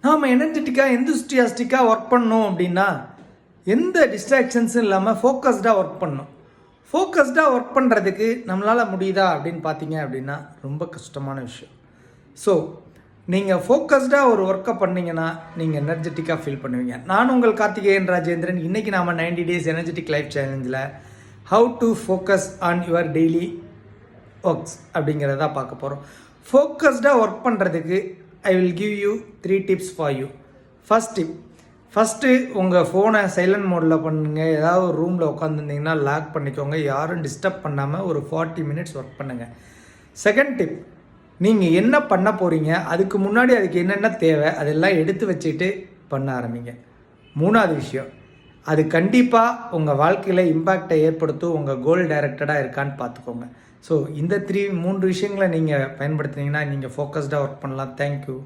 நாம் எனர்ஜெட்டிக்காக எந்தூஸ்டியாஸ்டிக்காக ஒர்க் பண்ணோம் அப்படின்னா எந்த டிஸ்ட்ராக்ஷன்ஸும் இல்லாமல் ஃபோக்கஸ்டாக ஒர்க் பண்ணணும். ஃபோக்கஸ்டாக ஒர்க் பண்ணுறதுக்கு நம்மளால் முடியுதா அப்படின்னு பார்த்தீங்க அப்படின்னா ரொம்ப கஷ்டமான விஷயம். ஸோ நீங்கள் ஃபோக்கஸ்டாக ஒரு ஒர்க்கை பண்ணிங்கன்னா நீங்கள் எனர்ஜெட்டிக்காக ஃபீல் பண்ணுவீங்க. நான் உங்கள் கார்த்திகேயன் ராஜேந்திரன். இன்றைக்கி நாம் 90 டேஸ் எனர்ஜெட்டிக் லைஃப் சேலஞ்சில் how to focus on your daily works அப்படிங்கிறத பார்க்க போகிறோம். ஃபோக்கஸ்டாக ஒர்க் பண்ணுறதுக்கு I will give you 3 tips for you. First உங்கள் ஃபோனை சைலண்ட் மோடில் பண்ணுங்கள். ஏதாவது ஒரு ரூமில் உட்காந்துருந்தீங்கன்னா லாக் பண்ணிக்கோங்க. யாரும் டிஸ்டர்ப் பண்ணாமல் ஒரு 40 மினிட்ஸ் ஒர்க் பண்ணுங்கள். செகண்ட் டிப், நீங்கள் என்ன பண்ண போகிறீங்க, அதுக்கு முன்னாடி அதுக்கு என்னென்ன தேவை அதெல்லாம் எடுத்து வச்சுட்டு பண்ண ஆரம்பிங்க. மூணாவது விஷயம், அது கண்டிப்பாக உங்கள் வாழ்க்கையில் இம்பேக்டை ஏற்படுத்தும், உங்கள் கோல் டைரக்டடாக இருக்கான்னு பார்த்துக்கோங்க. ஸோ இந்த 3 விஷயங்களை நீங்கள் பயன்படுத்தினீங்கன்னா நீங்கள் ஃபோக்கஸ்டாக ஒர்க் பண்ணலாம். தேங்க்யூ.